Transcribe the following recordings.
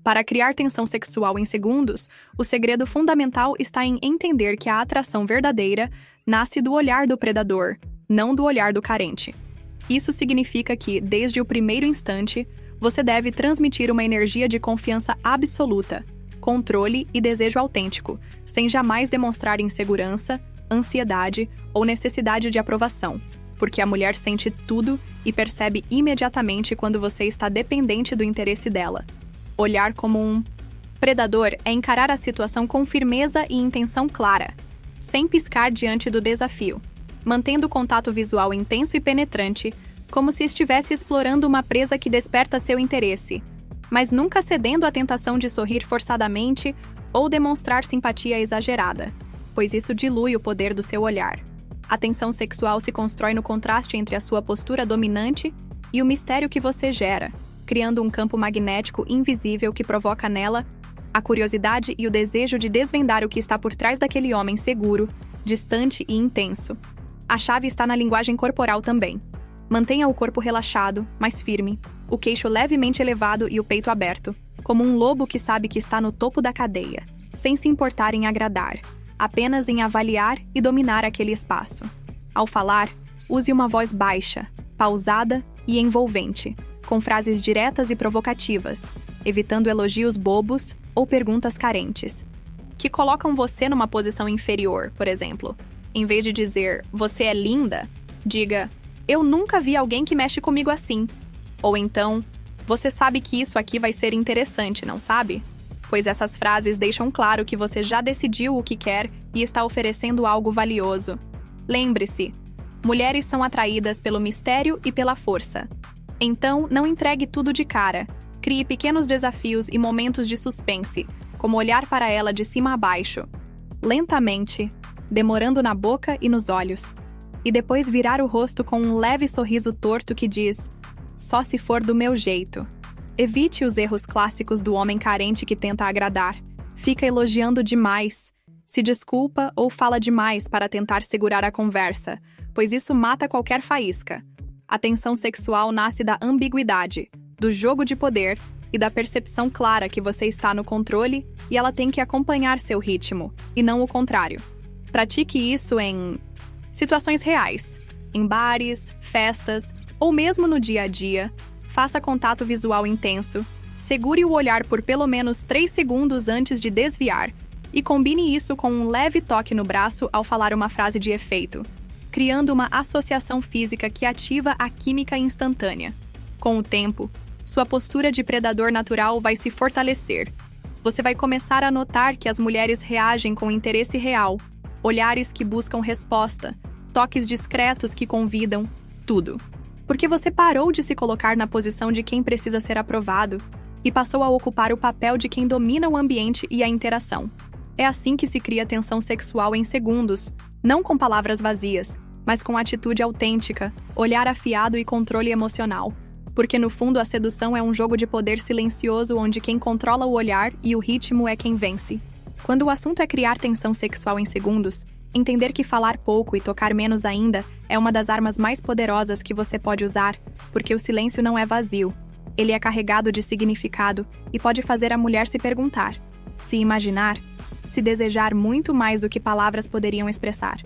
Para criar tensão sexual em segundos, o segredo fundamental está em entender que a atração verdadeira nasce do olhar do predador, não do olhar do carente. Isso significa que, desde o primeiro instante, você deve transmitir uma energia de confiança absoluta, controle e desejo autêntico, sem jamais demonstrar insegurança, ansiedade ou necessidade de aprovação, porque a mulher sente tudo e percebe imediatamente quando você está dependente do interesse dela. Olhar como um predador é encarar a situação com firmeza e intenção clara, sem piscar diante do desafio, mantendo o contato visual intenso e penetrante, como se estivesse explorando uma presa que desperta seu interesse, mas nunca cedendo à tentação de sorrir forçadamente ou demonstrar simpatia exagerada, pois isso dilui o poder do seu olhar. A tensão sexual se constrói no contraste entre a sua postura dominante e o mistério que você gera, criando um campo magnético invisível que provoca nela a curiosidade e o desejo de desvendar o que está por trás daquele homem seguro, distante e intenso. A chave está na linguagem corporal também. Mantenha o corpo relaxado, mas firme, o queixo levemente elevado e o peito aberto, como um lobo que sabe que está no topo da cadeia, sem se importar em agradar, apenas em avaliar e dominar aquele espaço. Ao falar, use uma voz baixa, pausada e envolvente, com frases diretas e provocativas, evitando elogios bobos ou perguntas carentes, que colocam você numa posição inferior, por exemplo. Em vez de dizer, você é linda, diga, eu nunca vi alguém que mexe comigo assim. Ou então, você sabe que isso aqui vai ser interessante, não sabe? Pois essas frases deixam claro que você já decidiu o que quer e está oferecendo algo valioso. Lembre-se, mulheres são atraídas pelo mistério e pela força. Então, não entregue tudo de cara. Crie pequenos desafios e momentos de suspense, como olhar para ela de cima a baixo, lentamente, demorando na boca e nos olhos, e depois virar o rosto com um leve sorriso torto que diz, só se for do meu jeito. Evite os erros clássicos do homem carente que tenta agradar. Fica elogiando demais, se desculpa ou fala demais para tentar segurar a conversa, pois isso mata qualquer faísca. A tensão sexual nasce da ambiguidade, do jogo de poder e da percepção clara que você está no controle e ela tem que acompanhar seu ritmo, e não o contrário. Pratique isso em situações reais, em bares, festas ou mesmo no dia a dia. Faça contato visual intenso, segure o olhar por pelo menos 3 segundos antes de desviar e combine isso com um leve toque no braço ao falar uma frase de efeito, criando uma associação física que ativa a química instantânea. Com o tempo, sua postura de predador natural vai se fortalecer. Você vai começar a notar que as mulheres reagem com interesse real, olhares que buscam resposta, toques discretos que convidam, tudo. Porque você parou de se colocar na posição de quem precisa ser aprovado e passou a ocupar o papel de quem domina o ambiente e a interação. É assim que se cria tensão sexual em segundos, não com palavras vazias, mas com atitude autêntica, olhar afiado e controle emocional. Porque no fundo a sedução é um jogo de poder silencioso onde quem controla o olhar e o ritmo é quem vence. Quando o assunto é criar tensão sexual em segundos, entender que falar pouco e tocar menos ainda é uma das armas mais poderosas que você pode usar, porque o silêncio não é vazio. Ele é carregado de significado e pode fazer a mulher se perguntar, se imaginar, se desejar muito mais do que palavras poderiam expressar.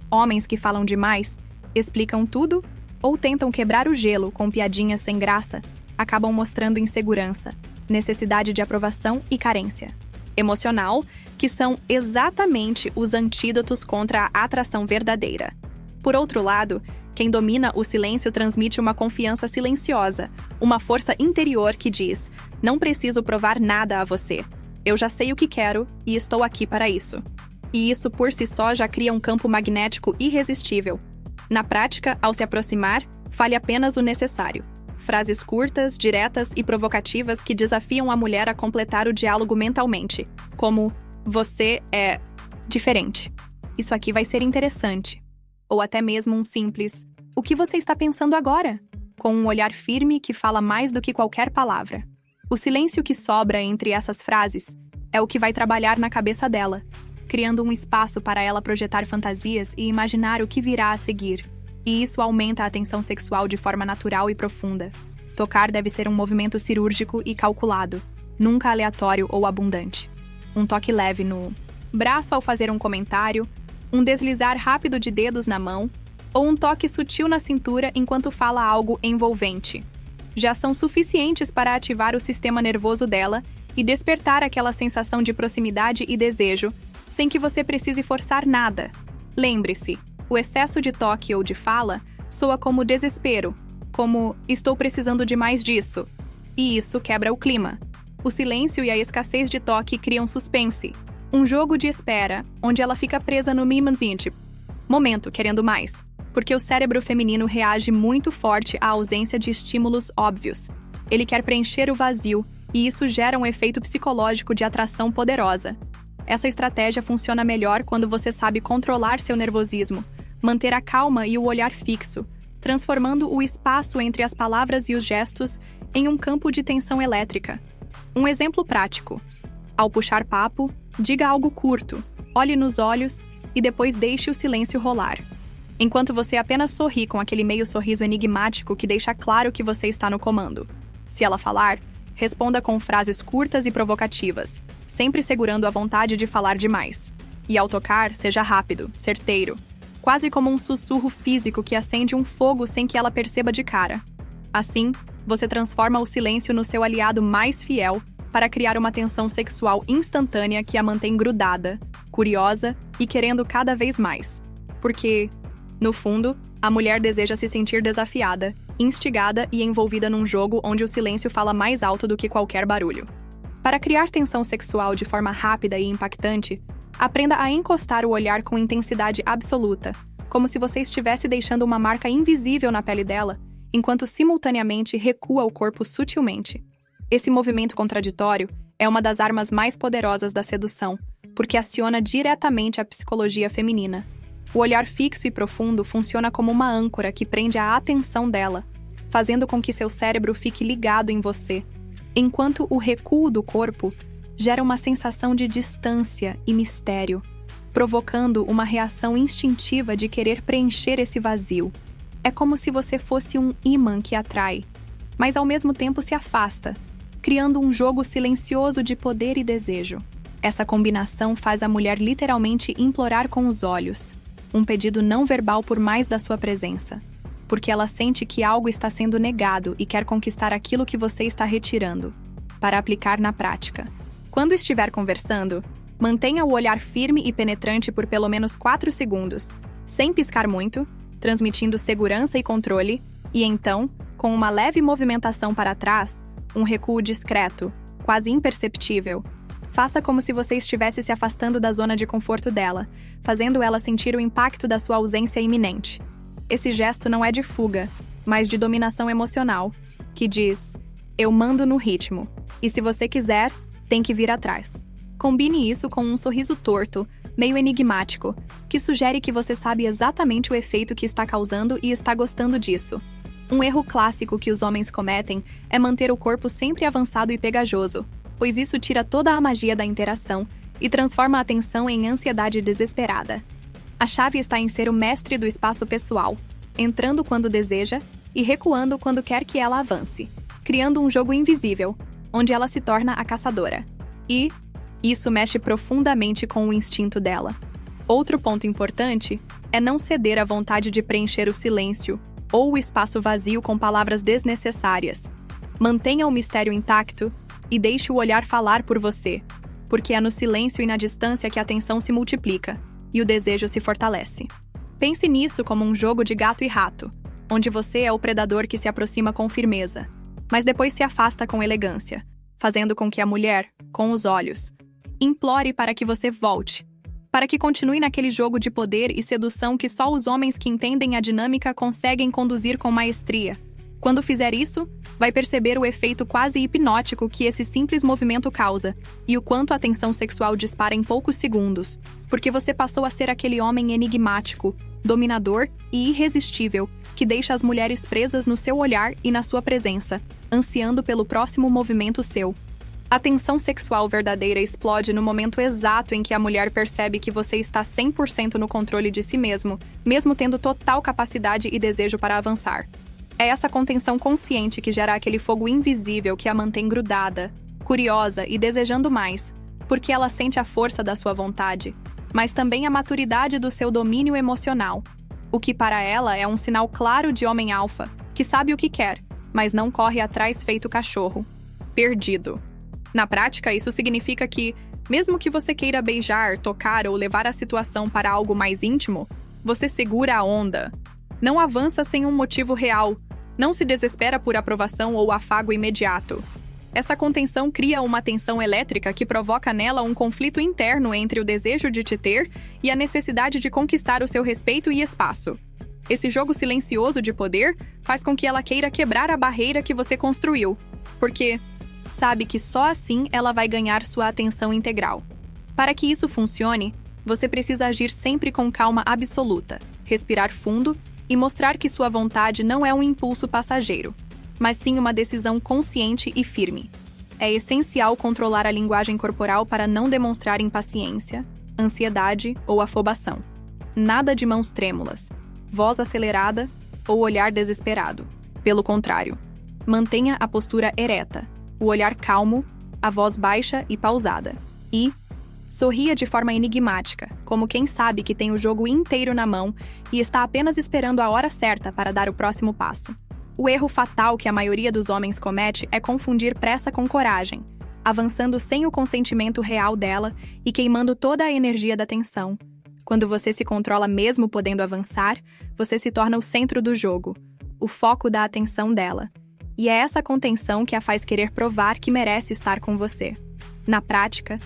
Homens que falam demais, explicam tudo ou tentam quebrar o gelo com piadinhas sem graça, acabam mostrando insegurança, necessidade de aprovação e carência emocional, que são exatamente os antídotos contra a atração verdadeira. Por outro lado, quem domina o silêncio transmite uma confiança silenciosa, uma força interior que diz, não preciso provar nada a você. Eu já sei o que quero e estou aqui para isso. E isso por si só já cria um campo magnético irresistível. Na prática, ao se aproximar, fale apenas o necessário. Frases curtas, diretas e provocativas que desafiam a mulher a completar o diálogo mentalmente, como, você é diferente. Isso aqui vai ser interessante. Ou até mesmo um simples, o que você está pensando agora? Com um olhar firme que fala mais do que qualquer palavra. O silêncio que sobra entre essas frases é o que vai trabalhar na cabeça dela, criando um espaço para ela projetar fantasias e imaginar o que virá a seguir. E isso aumenta a tensão sexual de forma natural e profunda. Tocar deve ser um movimento cirúrgico e calculado. nunca aleatório ou abundante. Um toque leve no braço ao fazer um comentário, um deslizar rápido de dedos na mão ou um toque sutil na cintura enquanto fala algo envolvente. Já são suficientes para ativar o sistema nervoso dela e despertar aquela sensação de proximidade e desejo, sem que você precise forçar nada. Lembre-se, o excesso de toque ou de fala soa como desespero, como "estou precisando de mais disso", e isso quebra o clima. O silêncio e a escassez de toque criam suspense, um jogo de espera, onde ela fica presa no momento, querendo mais, porque o cérebro feminino reage muito forte à ausência de estímulos óbvios. Ele quer preencher o vazio, e isso gera um efeito psicológico de atração poderosa. Essa estratégia funciona melhor quando você sabe controlar seu nervosismo, manter a calma e o olhar fixo, transformando o espaço entre as palavras e os gestos em um campo de tensão elétrica. Um exemplo prático. Ao puxar papo, diga algo curto, olhe nos olhos e depois deixe o silêncio rolar. Enquanto você apenas sorri com aquele meio sorriso enigmático que deixa claro que você está no comando. Se ela falar, responda com frases curtas e provocativas, sempre segurando a vontade de falar demais. E ao tocar, seja rápido, certeiro, quase como um sussurro físico que acende um fogo sem que ela perceba de cara. Assim, você transforma o silêncio no seu aliado mais fiel para criar uma tensão sexual instantânea que a mantém grudada, curiosa e querendo cada vez mais. Porque, no fundo, a mulher deseja se sentir desafiada, instigada e envolvida num jogo onde o silêncio fala mais alto do que qualquer barulho. Para criar tensão sexual de forma rápida e impactante, aprenda a encostar o olhar com intensidade absoluta, como se você estivesse deixando uma marca invisível na pele dela, enquanto simultaneamente recua o corpo sutilmente. Esse movimento contraditório é uma das armas mais poderosas da sedução, porque aciona diretamente a psicologia feminina. O olhar fixo e profundo funciona como uma âncora que prende a atenção dela, fazendo com que seu cérebro fique ligado em você, enquanto o recuo do corpo gera uma sensação de distância e mistério, provocando uma reação instintiva de querer preencher esse vazio. É como se você fosse um ímã que atrai, mas ao mesmo tempo se afasta, criando um jogo silencioso de poder e desejo. Essa combinação faz a mulher literalmente implorar com os olhos, um pedido não verbal por mais da sua presença, porque ela sente que algo está sendo negado e quer conquistar aquilo que você está retirando, para aplicar na prática. Quando estiver conversando, mantenha o olhar firme e penetrante por pelo menos 4 segundos, sem piscar muito, transmitindo segurança e controle, e então, com uma leve movimentação para trás, um recuo discreto, quase imperceptível, faça como se você estivesse se afastando da zona de conforto dela, fazendo ela sentir o impacto da sua ausência iminente. Esse gesto não é de fuga, mas de dominação emocional, que diz: "Eu mando no ritmo, e se você quiser, tem que vir atrás." Combine isso com um sorriso torto, meio enigmático, que sugere que você sabe exatamente o efeito que está causando e está gostando disso. Um erro clássico que os homens cometem é manter o corpo sempre avançado e pegajoso, pois isso tira toda a magia da interação e transforma a tensão em ansiedade desesperada. A chave está em ser o mestre do espaço pessoal, entrando quando deseja e recuando quando quer que ela avance, criando um jogo invisível, onde ela se torna a caçadora. E isso mexe profundamente com o instinto dela. Outro ponto importante é não ceder à vontade de preencher o silêncio ou o espaço vazio com palavras desnecessárias. Mantenha o mistério intacto e deixe o olhar falar por você, porque é no silêncio e na distância que a tensão se multiplica e o desejo se fortalece. Pense nisso como um jogo de gato e rato, onde você é o predador que se aproxima com firmeza, mas depois se afasta com elegância, fazendo com que a mulher, com os olhos, implore para que você volte, para que continue naquele jogo de poder e sedução que só os homens que entendem a dinâmica conseguem conduzir com maestria. Quando fizer isso, vai perceber o efeito quase hipnótico que esse simples movimento causa e o quanto a tensão sexual dispara em poucos segundos, porque você passou a ser aquele homem enigmático, dominador e irresistível que deixa as mulheres presas no seu olhar e na sua presença, ansiando pelo próximo movimento seu. A tensão sexual verdadeira explode no momento exato em que a mulher percebe que você está 100% no controle de si mesmo, mesmo tendo total capacidade e desejo para avançar. É essa contenção consciente que gera aquele fogo invisível que a mantém grudada, curiosa e desejando mais, porque ela sente a força da sua vontade, mas também a maturidade do seu domínio emocional, o que para ela é um sinal claro de homem alfa, que sabe o que quer, mas não corre atrás feito cachorro. Perdido. Na prática, isso significa que, mesmo que você queira beijar, tocar ou levar a situação para algo mais íntimo, você segura a onda. Não avança sem um motivo real. Não se desespera por aprovação ou afago imediato. Essa contenção cria uma tensão elétrica que provoca nela um conflito interno entre o desejo de te ter e a necessidade de conquistar o seu respeito e espaço. Esse jogo silencioso de poder faz com que ela queira quebrar a barreira que você construiu, porque sabe que só assim ela vai ganhar sua atenção integral. Para que isso funcione, você precisa agir sempre com calma absoluta, respirar fundo e mostrar que sua vontade não é um impulso passageiro, mas sim uma decisão consciente e firme. É essencial controlar a linguagem corporal para não demonstrar impaciência, ansiedade ou afobação. Nada de mãos trêmulas, voz acelerada ou olhar desesperado. Pelo contrário, mantenha a postura ereta, o olhar calmo, a voz baixa e pausada. E sorria de forma enigmática, como quem sabe que tem o jogo inteiro na mão e está apenas esperando a hora certa para dar o próximo passo. O erro fatal que a maioria dos homens comete é confundir pressa com coragem, avançando sem o consentimento real dela e queimando toda a energia da tensão. Quando você se controla mesmo podendo avançar, você se torna o centro do jogo, o foco da atenção dela. E é essa contenção que a faz querer provar que merece estar com você. Na prática,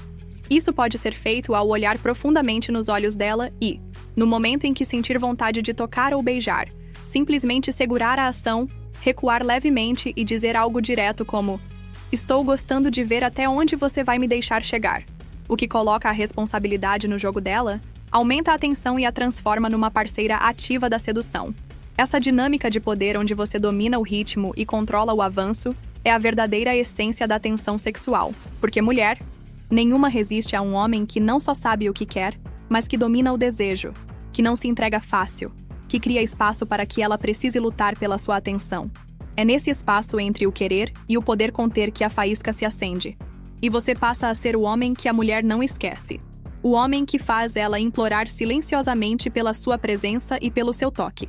isso pode ser feito ao olhar profundamente nos olhos dela e, no momento em que sentir vontade de tocar ou beijar, simplesmente segurar a ação, recuar levemente e dizer algo direto como: "Estou gostando de ver até onde você vai me deixar chegar." O que coloca a responsabilidade no jogo dela, aumenta a atenção e a transforma numa parceira ativa da sedução. Essa dinâmica de poder onde você domina o ritmo e controla o avanço é a verdadeira essência da tensão sexual. Porque mulher, nenhuma resiste a um homem que não só sabe o que quer, mas que domina o desejo, que não se entrega fácil, que cria espaço para que ela precise lutar pela sua atenção. É nesse espaço entre o querer e o poder conter que a faísca se acende. E você passa a ser o homem que a mulher não esquece. O homem que faz ela implorar silenciosamente pela sua presença e pelo seu toque.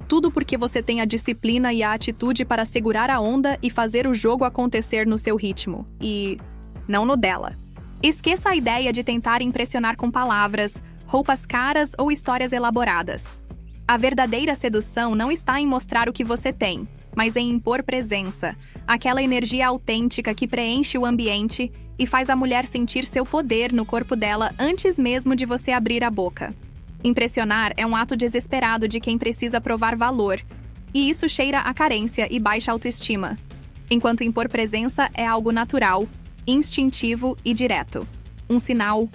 Tudo porque você tem a disciplina e a atitude para segurar a onda e fazer o jogo acontecer no seu ritmo. E não no dela. Esqueça a ideia de tentar impressionar com palavras, roupas caras ou histórias elaboradas. A verdadeira sedução não está em mostrar o que você tem, mas em impor presença, aquela energia autêntica que preenche o ambiente e faz a mulher sentir seu poder no corpo dela antes mesmo de você abrir a boca. Impressionar é um ato desesperado de quem precisa provar valor, e isso cheira a carência e baixa autoestima, enquanto impor presença é algo natural, instintivo e direto. Um sinal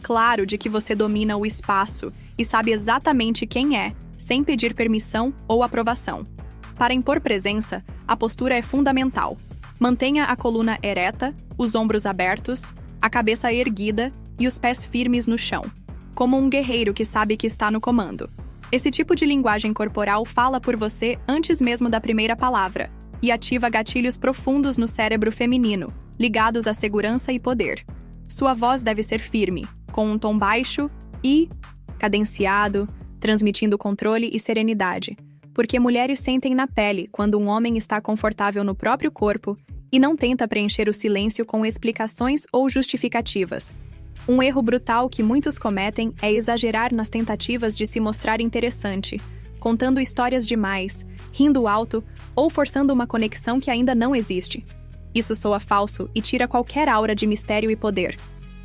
claro de que você domina o espaço e sabe exatamente quem é, sem pedir permissão ou aprovação. Para impor presença, a postura é fundamental. Mantenha a coluna ereta, os ombros abertos, a cabeça erguida e os pés firmes no chão, como um guerreiro que sabe que está no comando. Esse tipo de linguagem corporal fala por você antes mesmo da primeira palavra e ativa gatilhos profundos no cérebro feminino, ligados à segurança e poder. Sua voz deve ser firme, com um tom baixo e cadenciado, transmitindo controle e serenidade, porque mulheres sentem na pele quando um homem está confortável no próprio corpo e não tenta preencher o silêncio com explicações ou justificativas. Um erro brutal que muitos cometem é exagerar nas tentativas de se mostrar interessante, contando histórias demais, rindo alto ou forçando uma conexão que ainda não existe. Isso soa falso e tira qualquer aura de mistério e poder.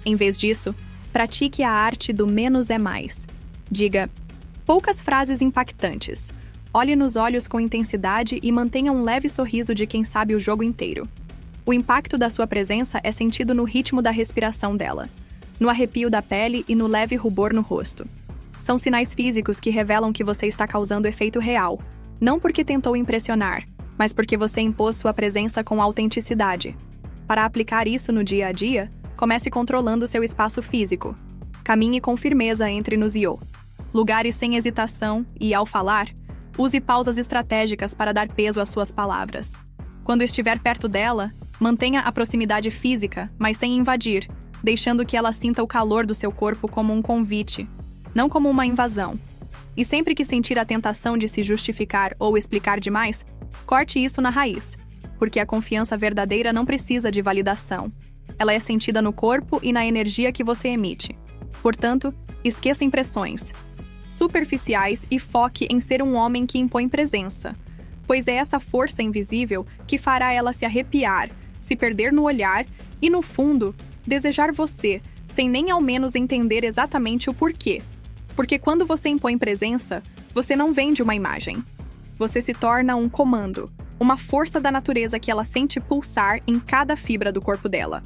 Em vez disso, pratique a arte do menos é mais. Diga poucas frases impactantes. Olhe nos olhos com intensidade e mantenha um leve sorriso de quem sabe o jogo inteiro. O impacto da sua presença é sentido no ritmo da respiração dela, no arrepio da pele e no leve rubor no rosto. São sinais físicos que revelam que você está causando efeito real, não porque tentou impressionar, mas porque você impôs sua presença com autenticidade. Para aplicar isso no dia a dia, comece controlando seu espaço físico. Caminhe com firmeza entre nos lugares sem hesitação e, ao falar, use pausas estratégicas para dar peso às suas palavras. Quando estiver perto dela, Mantenha a proximidade física, mas sem invadir, deixando que ela sinta o calor do seu corpo como um convite, não como uma invasão. E sempre que sentir a tentação de se justificar ou explicar demais, corte isso na raiz, porque a confiança verdadeira não precisa de validação. Ela é sentida no corpo e na energia que você emite. Portanto, esqueça impressões superficiais e foque em ser um homem que impõe presença, pois é essa força invisível que fará ela se arrepiar, se perder no olhar e, no fundo, desejar você, sem nem ao menos entender exatamente o porquê. Porque quando você impõe presença, você não vende uma imagem. Você se torna um comando, uma força da natureza que ela sente pulsar em cada fibra do corpo dela.